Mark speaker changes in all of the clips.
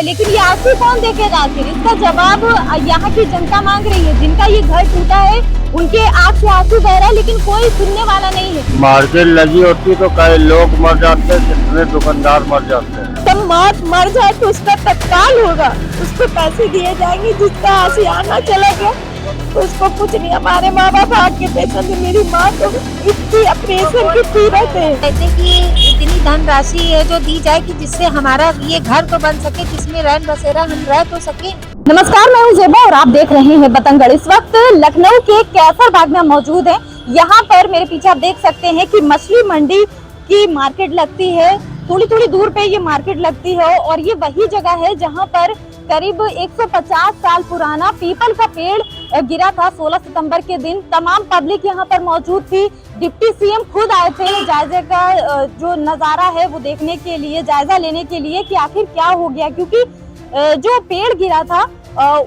Speaker 1: है, लेकिन ये आंसू कौन देखेगा आखिर? इसका जवाब यहाँ की जनता मांग रही है। जिनका ये घर टूटा है उनके आंख से आंसू बह रहा है, लेकिन कोई सुनने वाला नहीं है।
Speaker 2: मार्केट लगी होती तो कई लोग मर जाते, कितने दुकानदार मर जाते।
Speaker 1: तब मर जाए तो उसका तत्काल होगा, उसको पैसे दिए जाएंगे। जिसका आशियाना चला गया उसको कुछ नहीं। हमारे माँ बाप आग के पेशेंट, मेरी माँ तो इतनी ऑपरेशन की पीड़ित है।
Speaker 3: कहते कि इतनी धनराशि है जो दी जाए कि जिससे हमारा ये घर तो बन सके, जिसमें रैन बसेरा हम रह तो सके।
Speaker 1: नमस्कार, मैं हूँ जेबा और आप देख रहे हैं बतंगड़। इस वक्त लखनऊ के कैसर बाग में मौजूद हैं। यहाँ पर मेरे पीछे आप देख सकते हैं कि मछली मंडी की मार्केट लगती है। थोड़ी थोड़ी दूर पे ये मार्केट लगती है और ये वही जगह है जहाँ पर करीब 150 साल पुराना पीपल का पेड़ गिरा था 16 सितंबर के दिन। तमाम पब्लिक यहाँ पर मौजूद थी। डिप्टी सीएम खुद आए थे जायजे का जो नजारा है वो देखने के लिए, जायजा लेने के लिए कि आखिर क्या हो गया, क्योंकि जो पेड़ गिरा था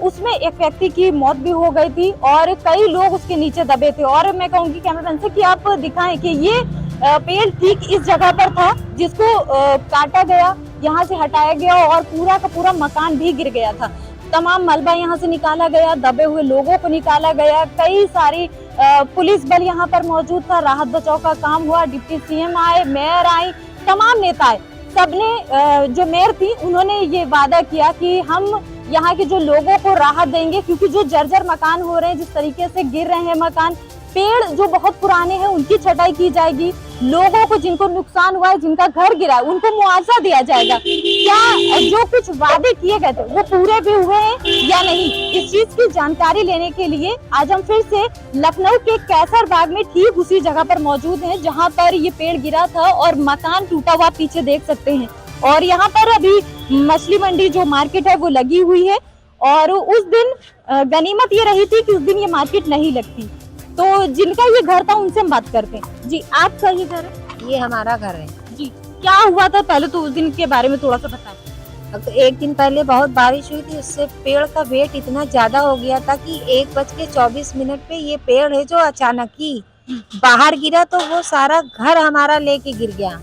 Speaker 1: उसमें एक व्यक्ति की मौत भी हो गई थी और कई लोग उसके नीचे दबे थे। और मैं कहूंगी कैमरामैन से कि आप दिखाएं कि ये पेड़ ठीक इस जगह पर था जिसको काटा गया, यहाँ से हटाया गया और पूरा का पूरा मकान भी गिर गया था। तमाम मलबा यहाँ से निकाला गया, दबे हुए लोगों को निकाला गया। कई सारी पुलिस बल यहाँ पर मौजूद था, राहत बचाव का काम हुआ। डिप्टी सीएम आए, मेयर आई, तमाम नेता आए। सबने जो मेयर थी उन्होंने ये वादा किया कि हम यहाँ के जो लोगों को राहत देंगे, क्योंकि जो जर्जर मकान हो रहे हैं, जिस तरीके से गिर रहे हैं मकान, पेड़ जो बहुत पुराने हैं उनकी छटाई की जाएगी। लोगों को जिनको नुकसान हुआ है, जिनका घर गिरा है, उनको मुआवजा दिया जाएगा। क्या जो कुछ वादे किए गए थे वो पूरे भी हुए हैं या नहीं, इस चीज की जानकारी लेने के लिए आज हम फिर से लखनऊ के कैसर बाग में ठीक उसी जगह पर मौजूद हैं जहां पर ये पेड़ गिरा था और मकान टूटा हुआ पीछे देख सकते हैं। और यहाँ पर अभी मछली मंडी जो मार्केट है वो लगी हुई है और उस दिन गनीमत ये रही थी कि उस दिन ये मार्केट नहीं लगती। तो जिनका ये घर था उनसे हम बात करते हैं। जी, आपका ये घर है?
Speaker 3: ये हमारा घर है
Speaker 1: जी। क्या हुआ था पहले तो उस दिन के बारे में थोड़ा सा बताएं।
Speaker 3: तो एक दिन पहले बहुत बारिश हुई थी, उससे पेड़ का वेट इतना ज्यादा हो गया था कि 1:24 पे ये पेड़ है जो अचानक ही बाहर गिरा तो वो सारा घर हमारा लेके गिर गया।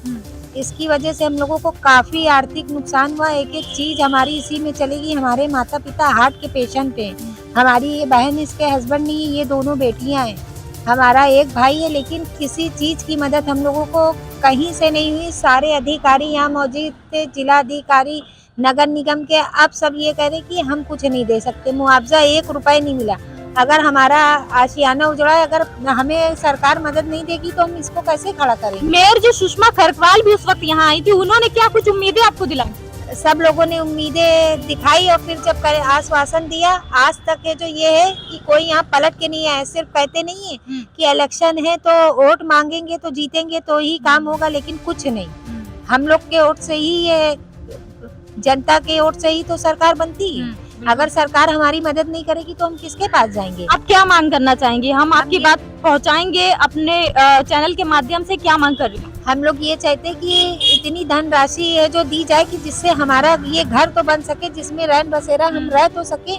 Speaker 3: इसकी वजह से हम लोगों को काफी आर्थिक नुकसान हुआ। एक एक चीज हमारी इसी में चलेगी। हमारे माता पिता हार्ट के पेशेंट हैं, हमारी ये बहन, इसके हस्बैंड नहीं, ये दोनों बेटियां हैं, हमारा एक भाई है, लेकिन किसी चीज की मदद हम लोगों को कहीं से नहीं हुई। सारे अधिकारी यहाँ मौजूद थे, जिला अधिकारी, नगर निगम के, अब सब ये कह रहे कि हम कुछ नहीं दे सकते, मुआवजा 1 रुपए नहीं मिला। अगर हमारा आशियाना उजड़ा है, अगर हमें सरकार मदद नहीं देगी तो हम इसको कैसे खड़ा करेंगे।
Speaker 1: मेयर जो सुषमा खरकवाल भी उस वक्त यहाँ आई थी, उन्होंने क्या कुछ उम्मीदें आपको दिलाई?
Speaker 3: सब लोगों ने उम्मीदें दिखाई और फिर जब आश्वासन दिया, आज तक के जो ये है कि कोई यहाँ पलट के नहीं आया। सिर्फ कहते नहीं है कि इलेक्शन है तो वोट मांगेंगे तो जीतेंगे तो ही काम होगा, लेकिन कुछ नहीं। हम लोग के वोट से ही, ये जनता के वोट से ही तो सरकार बनती है। अगर सरकार हमारी मदद नहीं करेगी तो हम किसके पास जाएंगे।
Speaker 1: आप क्या मांग करना चाहेंगे? हम आपकी बात पहुंचाएंगे अपने चैनल के माध्यम से। क्या मांग कर रही हैं?
Speaker 3: हम लोग ये चाहते हैं कि इतनी धनराशि है जो दी जाए कि जिससे हमारा ये घर तो बन सके, जिसमें रैन बसेरा हम रह तो सके।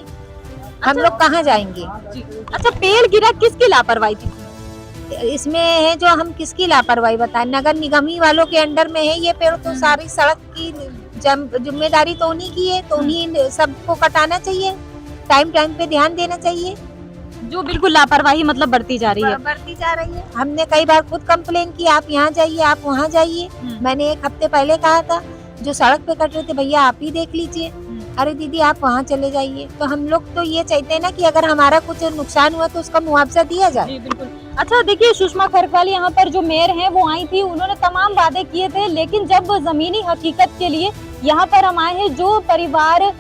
Speaker 3: हम लोग कहाँ जाएंगे?
Speaker 1: अच्छा, पेड़ गिरा किसकी लापरवाही थी
Speaker 3: इसमें है? जो हम किसकी लापरवाही बताएं? नगर निगम ही वालों के अंडर में है ये पेड़, तो सारी सड़क की जिम्मेदारी तो उन्हीं की है, तो उन्हीं सबको कटाना चाहिए, टाइम टाइम पे ध्यान देना चाहिए।
Speaker 1: जो बिल्कुल लापरवाही मतलब बढ़ती जा रही है।
Speaker 3: बढ़ती जा रही है। हमने कई बार खुद कंप्लेन की, आप यहाँ जाइए, आप वहाँ जाइए। मैंने 1 हफ्ते पहले कहा था, जो सड़क पे कट रहे थे, भैया आप ही देख लीजिए। अरे दीदी आप वहाँ चले जाइए। तो हम लोग तो ये चाहते हैं ना कि अगर हमारा कुछ नुकसान हुआ तो उसका मुआवजा दिया जाए।
Speaker 1: जी बिल्कुल। अच्छा देखिए, सुषमा खरकवाल यहाँ पर जो मेयर हैं वो आई थी, उन्होंने तमाम वादे किए थे, लेकिन जब जमीनी हकीकत के लिए यहाँ पर हम आए हैं, जो परिवार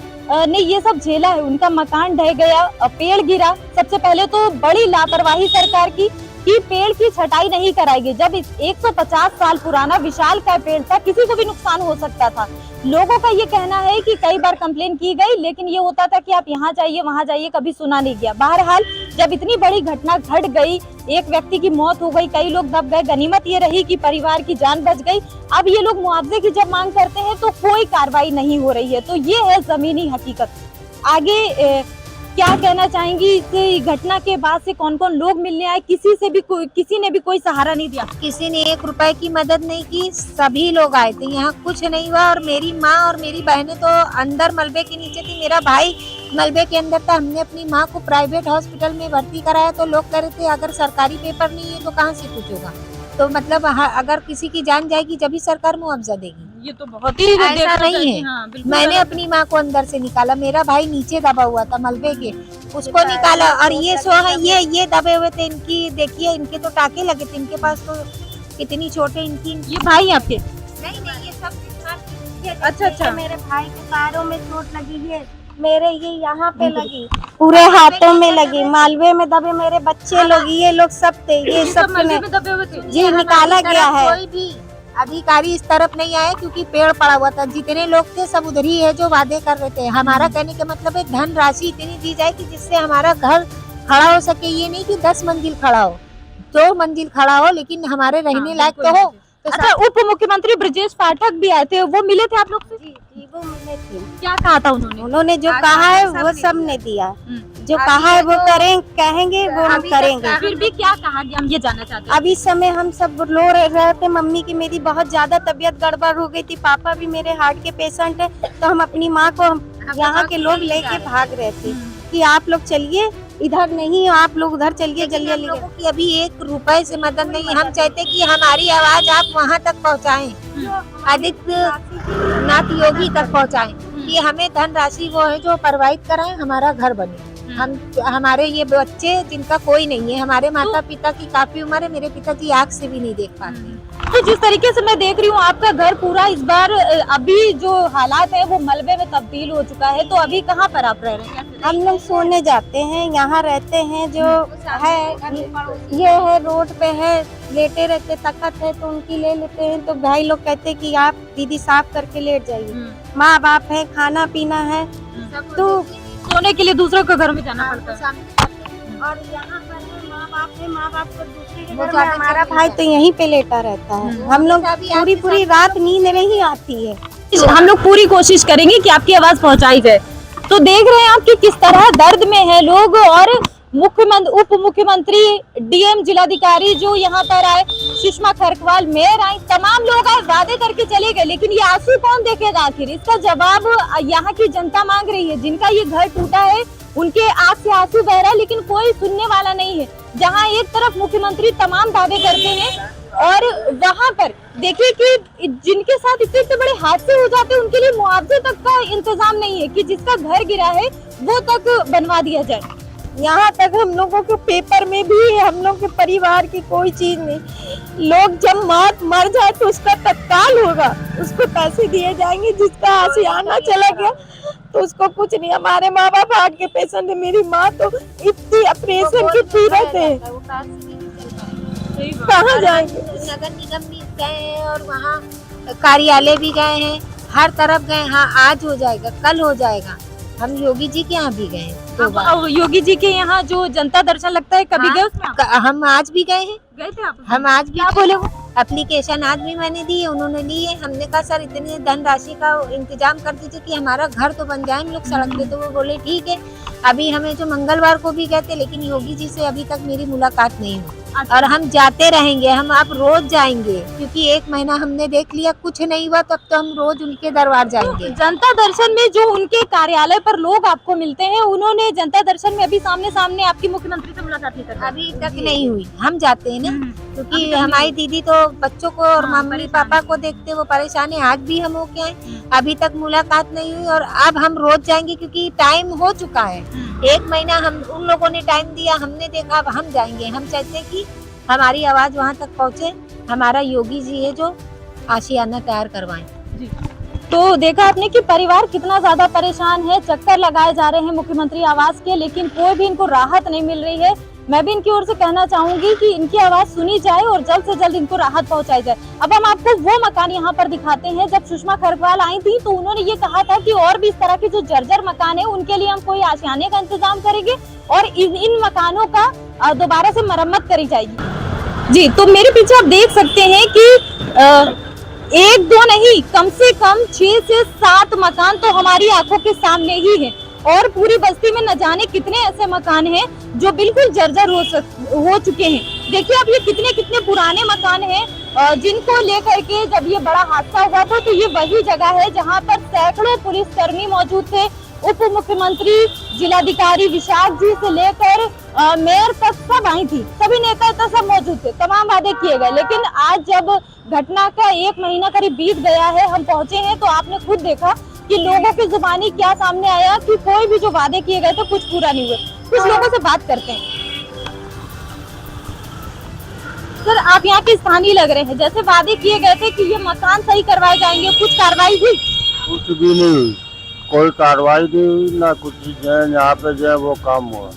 Speaker 1: ने ये सब झेला है, उनका मकान ढह गया, पेड़ गिरा। सबसे पहले तो बड़ी लापरवाही सरकार की कि पेड़ की छटाई नहीं कराएगी। जब 150 साल पुराना विशाल का पेड़ था, किसी को भी नुकसान हो सकता था। लोगों का ये कहना है कि कई बार कंप्लेन की गई, लेकिन ये होता था कि आप यहाँ जाइए वहाँ जाइए, कभी सुना नहीं गया। बहरहाल जब इतनी बड़ी घटना घट गई, एक व्यक्ति की मौत हो गई, कई लोग दब गए, गनीमत ये रही कि परिवार की जान बच गई। अब ये लोग मुआवजे की जब मांग करते हैं तो कोई कार्रवाई नहीं हो रही है। तो ये है जमीनी हकीकत। आगे क्या कहना चाहेंगी इस घटना के बाद से? कौन कौन लोग मिलने आए? किसी ने भी कोई सहारा नहीं दिया?
Speaker 3: किसी ने 1 रुपए की मदद नहीं की, सभी लोग आए थे, यहाँ कुछ नहीं हुआ। और मेरी माँ और मेरी बहनें तो अंदर मलबे के नीचे थी, मेरा भाई मलबे के अंदर था। हमने अपनी माँ को प्राइवेट हॉस्पिटल में भर्ती कराया तो लोग कह रहे थे अगर सरकारी पेपर नहीं है तो कहाँ से कुछ होगा। तो मतलब अगर किसी की जान जाएगी जब ही सरकार मुआवजा देगी।
Speaker 1: ये तो बहुत ही
Speaker 3: ऐसा नहीं है।
Speaker 1: हाँ, बिल्कुल
Speaker 3: मैंने
Speaker 1: गलत।
Speaker 3: अपनी माँ को अंदर से निकाला, मेरा भाई नीचे दबा हुआ था मलबे के, उसको निकाला। और ये सो है, ये दबे हुए थे, इनकी देखिए, इनके तो टाके लगे थे, इनके पास तो कितनी छोटे इनकी।
Speaker 1: ये भाई आपके?
Speaker 3: नहीं, ये सब
Speaker 1: अच्छा।
Speaker 3: मेरे भाई के पैरों में चोट लगी है, मेरे ये यहाँ पे लगी, पूरे हाथों में लगी, मालवे में दबे मेरे बच्चे लोग, ये लोग सब थे, ये सब
Speaker 1: मलबे में दबे हुए थे?
Speaker 3: जी निकाला गया है। कोई भी अधिकारी इस तरफ नहीं आया क्योंकि पेड़ पड़ा हुआ था। जितने लोग थे सब उधर ही है जो वादे कर रहे थे। हमारा कहने का मतलब है धन राशि इतनी दी जाए कि जिससे हमारा घर खड़ा हो सके। ये नहीं कि 10 मंजिल खड़ा हो, 2 मंजिल खड़ा हो, लेकिन हमारे रहने लायक तो हो। तो
Speaker 1: अच्छा, उप मुख्यमंत्री ब्रजेश पाठक भी आए थे, वो मिले थे आप लोग से?
Speaker 3: जी वो मिले थे।
Speaker 1: क्या कहा था उन्होंने?
Speaker 3: उन्होंने जो कहा है वो सब ने दिया, जो कहा है वो कहेंगे वो हम करेंगे।
Speaker 1: फिर भी क्या कहा गया, हम ये जानना चाहते हैं।
Speaker 3: अब इस समय हम सब रो रहे थे, मम्मी की मेरी बहुत ज्यादा तबीयत गड़बड़ हो गई थी, पापा भी मेरे हार्ट के पेशेंट है, तो हम अपनी माँ को यहाँ के लोग लेके भाग रहे थे कि आप लोग चलिए, इधर नहीं आप लोग उधर चलिए जल्दी। लोगों की अभी 1 रुपए से मदद नहीं। हम चाहते कि हमारी आवाज आप वहाँ तक पहुँचाएं, आदित्यनाथ योगी तक पहुँचाएं कि हमें धन राशि वो है जो प्रोवाइड कराएं, हमारा घर बने। हमारे ये बच्चे जिनका कोई नहीं है, हमारे माता पिता की काफी उम्र है, मेरे पिताजी आँख से भी नहीं देख पाते।
Speaker 1: तो जिस तरीके से मैं देख रही हूँ आपका घर पूरा इस बार अभी जो हालात है वो मलबे में तब्दील हो चुका है, तो अभी कहाँ पर आप रह रहे हैं?
Speaker 3: हम लोग सोने जाते हैं, यहाँ रहते हैं, जो है ये है रोड पे है, लेटे रहते, तखत है तो उनकी ले लेते हैं। तो भाई लोग कहते हैं कि आप दीदी साफ करके लेट जाइए, माँ बाप है, खाना पीना है, तो
Speaker 1: सोने के लिए दूसरों के घर में जाना पड़ता है।
Speaker 3: और यहाँ पर है माँ बाप को दूसरे के घर में, हमारा भाई तो यहीं पे लेटा रहता है। हम लोग पूरी रात नींद नहीं आती है।
Speaker 1: हम लोग पूरी कोशिश करेंगे कि आपकी आवाज पहुंचाई जाए। तो देख रहे हैं आप कि किस तरह दर्द में है लोग, और उप मुख्यमंत्री, डीएम, जिलाधिकारी जो यहाँ पर आए, सुषमा खरकवाल, मेयर आई, तमाम लोग आए, वादे करके चले गए, लेकिन ये आंसू कौन देखेगा आखिर? इसका जवाब यहाँ की जनता मांग रही है। जिनका ये घर टूटा है उनके आंख से आंसू बह रहा है, लेकिन कोई सुनने वाला नहीं है। जहाँ एक तरफ मुख्यमंत्री तमाम दावे करते हैं और वहाँ पर देखिए कि जिनके साथ इतने बड़े हादसे हो जाते हैं उनके लिए मुआवजे तक का इंतजाम नहीं है कि जिसका घर गिरा है वो तक बनवा दिया जाए।
Speaker 3: यहाँ तक हम लोगों के पेपर में भी हम लोग के परिवार की कोई चीज नहीं। लोग जब मर जाए तो उसका तत्काल होगा, उसको पैसे दिए जाएंगे। जिसका आशियाना चला गया तो उसको कुछ नहीं। हमारे माँ बाप हार्ट के पेशेंट है, मेरी माँ तो इतनी ऑपरेशन की पीड़ित है, कहाँ जाएंगे? नगर निगम भी गए हैं और वहाँ कार्यालय भी गए हैं, हर तरफ गए। हाँ आज हो जाएगा, कल हो जाएगा। हम योगी जी के यहाँ भी गए हैं।
Speaker 1: योगी जी के यहाँ जो जनता दर्शन लगता है, कभी गए उसमें?
Speaker 3: हम आज भी गए हैं।
Speaker 1: गए थे आप?
Speaker 3: हम आज भी, क्या बोले वो, एप्लीकेशन आज भी मैंने दी है, उन्होंने ली है। हमने कहा सर इतनी धन राशि का इंतजाम कर दीजिए कि हमारा घर तो बन जाए हम लोग सड़क पे। तो वो बोले ठीक है। अभी हमें जो मंगलवार को भी गए थे, लेकिन योगी जी से अभी तक मेरी मुलाकात नहीं हुई। और हम जाते रहेंगे, हम आप रोज जाएंगे, क्योंकि 1 महीना हमने देख लिया कुछ नहीं हुआ, तब तो हम रोज उनके दरबार जाएंगे।
Speaker 1: जनता दर्शन में जो उनके कार्यालय पर लोग आपको मिलते हैं, उन्होंने जनता दर्शन में अभी सामने सामने आपकी मुख्यमंत्री से मुलाकात नहीं कर
Speaker 3: अभी तक नहीं हुई। हम जाते हैं ना, क्योंकि हमारी दीदी तो बच्चों को और मम्मी पापा को देखते वो परेशान है। आज भी हम होके आए, अभी तक मुलाकात नहीं हुई, और अब हम रोज जाएंगे क्योंकि टाइम हो चुका है। 1 महीना हम उन लोगों ने टाइम दिया, हमने देखा, अब हम जाएंगे। हम चाहते हैं कि हमारी आवाज वहाँ तक पहुँचे, हमारा योगी जी है जो आशियाना तैयार करवाएं।
Speaker 1: तो देखा आपने कि परिवार कितना ज्यादा परेशान है, चक्कर लगाए जा रहे हैं मुख्यमंत्री आवास के, लेकिन कोई भी इनको राहत नहीं मिल रही है। मैं भी इनकी ओर से कहना चाहूंगी कि इनकी आवाज सुनी जाए और जल्द से जल्द इनको राहत पहुंचाई जाए। अब हम आपको वो मकान यहाँ पर दिखाते हैं। जब सुषमा खरकवाल आई थी तो उन्होंने ये कहा था कि और भी इस तरह के जो जर्जर मकान है उनके लिए हम कोई आशियाने का इंतजाम करेंगे और इन मकानों का दोबारा से मरम्मत करी जाएगी। जी, तो मेरे पीछे आप देख सकते हैं कि 1-2 नहीं, कम से कम 6 से 7 मकान तो हमारी आंखों के सामने ही है। और पूरी बस्ती में न जाने कितने ऐसे मकान हैं जो बिल्कुल जर्जर हो चुके हैं। देखिए अब ये कितने कितने पुराने मकान हैं जिनको लेकर के जब ये बड़ा हादसा हुआ था तो ये वही जगह है जहाँ पर सैकड़ों पुलिसकर्मी मौजूद थे। उप मुख्यमंत्री, जिलाधिकारी विशाख जी से लेकर मेयर तक सब आई थी, सभी नेता सब मौजूद थे, तमाम वादे किए गए। लेकिन आज जब घटना का 1 महीना करीब बीत गया है, हम पहुंचे हैं तो आपने खुद देखा कि लोगों की जुबानी क्या सामने आया कि कोई भी जो वादे किए गए थे कुछ पूरा नहीं हुए। कुछ लोगों से बात करते हैं। सर आप यहाँ के स्थानीय लग रहे हैं, जैसे वादे किए गए थे कि ये मकान सही करवाए जाएंगे, कुछ कार्रवाई हुई?
Speaker 2: कुछ भी नहीं हुई, कोई कार्रवाई नहीं हुई, ना कुछ यहाँ पे जो है वो काम हुआ।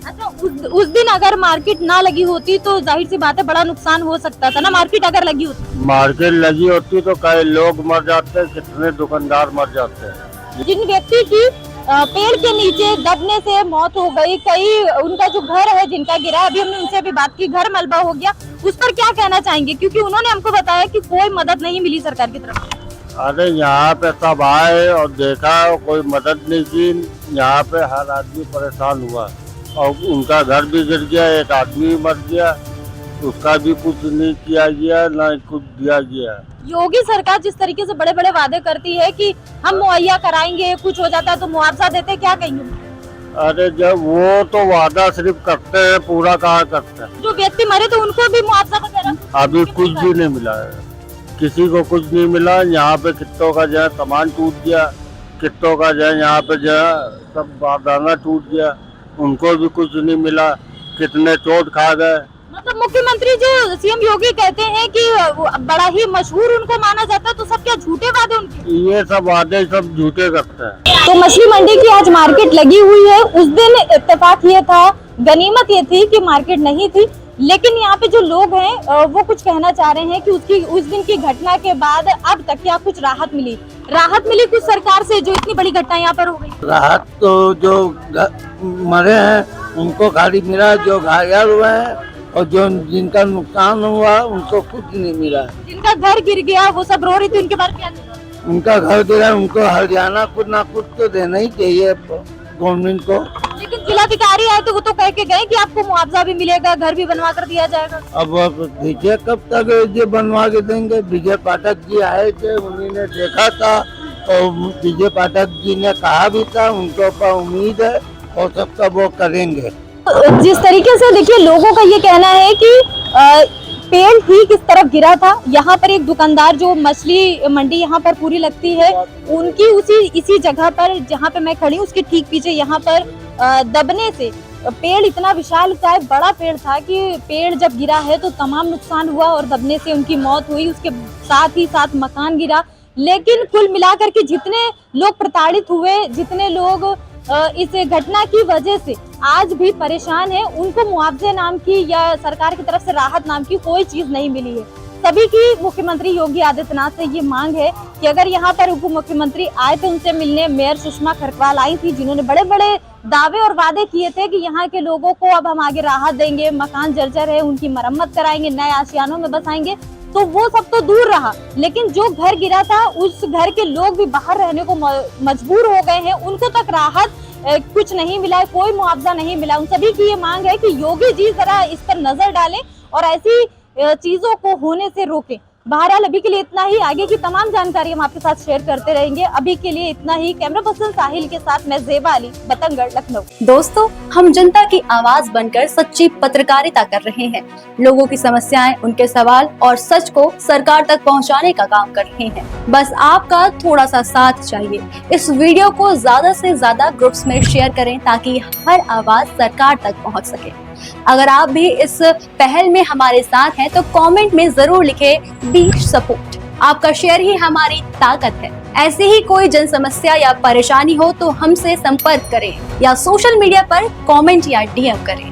Speaker 1: अच्छा उस दिन अगर मार्केट ना लगी होती तो जाहिर सी बात है बड़ा नुकसान हो सकता था ना। मार्केट अगर लगी होती,
Speaker 2: मार्केट लगी होती तो कई लोग मर जाते, कितने दुकानदार मर जाते।
Speaker 1: जिन व्यक्ति की पेड़ के नीचे दबने से मौत हो गई, कई उनका जो घर है जिनका गिरा, अभी हमने उनसे भी बात की, घर मलबा हो गया, उस पर क्या कहना चाहेंगे? क्योंकि उन्होंने हमको बताया कि कोई मदद नहीं मिली सरकार की तरफ से।
Speaker 2: अरे यहाँ पे सब आए और देखा, कोई मदद नहीं की। यहाँ पे हर आदमी परेशान हुआ और उनका घर भी गिर गया, एक आदमी मर गया, उसका भी कुछ नहीं किया गया, ना कुछ दिया गया।
Speaker 1: योगी सरकार जिस तरीके से बड़े बड़े वादे करती है कि हम मुहैया कराएंगे, कुछ हो जाता है तो मुआवजा देते, क्या कहेंगे?
Speaker 2: अरे जब वो तो वादा सिर्फ करते हैं, पूरा कहाँ करते हैं।
Speaker 1: जो व्यक्ति मरे तो उनको भी मुआवजा वगैरह
Speaker 2: अभी कुछ भी नहीं मिला है, किसी को कुछ नहीं मिला। यहाँ पे कित्तों का जो है सामान टूट गया, कित्तों का जो है यहाँ पे जो है सब बारदाना टूट गया, उनको भी कुछ नहीं मिला, कितने चोट खा गए।
Speaker 1: मतलब मुख्यमंत्री जो सीएम योगी कहते हैं कि बड़ा ही मशहूर उनको माना जाता है, तो सब क्या झूठे वादे उनके?
Speaker 2: ये सब वादे सब झूठे करते हैं।
Speaker 1: तो मछली मंडी की आज मार्केट लगी हुई है। उस दिन इत्तेफाक ये था, गनीमत ये थी कि मार्केट नहीं थी, लेकिन यहाँ पे जो लोग हैं वो कुछ कहना चाह रहे हैं कि उस दिन की घटना के बाद अब तक क्या कुछ राहत मिली कुछ सरकार से, जो इतनी बड़ी घटना यहाँ पर हो गई?
Speaker 4: राहत तो जो मरे हैं उनको खाली मिला, जो घायल हुए हैं और जो जिनका नुकसान हुआ उनको कुछ नहीं मिला।
Speaker 1: जिनका घर गिर गया वो सब रो रही थी, उनके बारे में क्या?
Speaker 4: उनका घर गिरा, उनको हरियाणा कुछ ना कुछ तो देना ही चाहिए गवर्नमेंट को।
Speaker 1: लेकिन जिलाधिकारी आए तो वो तो कह के गए कि आपको मुआवजा भी मिलेगा, घर भी बनवा कर दिया जाएगा।
Speaker 4: अब देखिए कब तक ये बनवा के देंगे। विजय पाठक जी आए थे, उन्होंने देखा था और विजय पाठक जी ने कहा भी था, उनको ऊपर उम्मीद है और सबका वो करेंगे।
Speaker 1: जिस तरीके से देखिए लोगों का ये कहना है कि पेड़ ठीक इस तरफ गिरा था, यहाँ पर एक दुकानदार जो मछली मंडी यहाँ पर पूरी लगती है, उनकी इसी जगह पर जहाँ पे मैं खड़ी हूँ उसके ठीक पीछे यहाँ पर दबने से पेड़ इतना विशाल का बड़ा पेड़ था कि पेड़ जब गिरा है तो तमाम नुकसान हुआ और दबने से उनकी मौत हुई, उसके साथ ही साथ मकान गिरा। लेकिन कुल मिलाकर के जितने लोग प्रताड़ित हुए, जितने लोग इस घटना की वजह से आज भी परेशान है, उनको मुआवजे नाम की या सरकार की तरफ से राहत नाम की कोई चीज नहीं मिली है। सभी की मुख्यमंत्री योगी आदित्यनाथ से ये मांग है कि अगर यहाँ पर उप मुख्यमंत्री आए थे उनसे मिलने, मेयर सुषमा खरकवाल आई थी जिन्होंने बड़े बड़े दावे और वादे किए थे कि यहाँ के लोगों को अब हम आगे राहत देंगे, मकान जर्जर है उनकी मरम्मत कराएंगे, नए आशियानों में बसाएंगे, तो वो सब तो दूर रहा। लेकिन जो घर गिरा था उस घर के लोग भी बाहर रहने को मजबूर हो गए हैं, उनको तक राहत कुछ नहीं मिला है, कोई मुआवजा नहीं मिला। उन सभी की ये मांग है कि योगी जी जरा इस पर नजर डालें और ऐसी चीजों को होने से रोकें। बहरहाल अभी के लिए इतना ही, आगे की तमाम जानकारी हम आपके साथ शेयर करते रहेंगे। अभी के लिए इतना ही। कैमरा पर्सन साहिल के साथ मैं ज़ेबा अली, बतंगड़, लखनऊ।
Speaker 5: दोस्तों, हम जनता की आवाज बनकर सच्ची पत्रकारिता कर रहे हैं। लोगों की समस्याएं, उनके सवाल और सच को सरकार तक पहुंचाने का काम कर रहे हैं। बस आपका थोड़ा सा साथ चाहिए। इस वीडियो को ज्यादा से ज्यादा ग्रुप्स में शेयर करें ताकि हर आवाज सरकार तक पहुंच सके। अगर आप भी इस पहल में हमारे साथ हैं तो कमेंट में जरूर लिखें बी सपोर्ट। आपका शेयर ही हमारी ताकत है। ऐसे ही कोई जन समस्या या परेशानी हो तो हमसे संपर्क करें या सोशल मीडिया पर कमेंट या डीएम करें।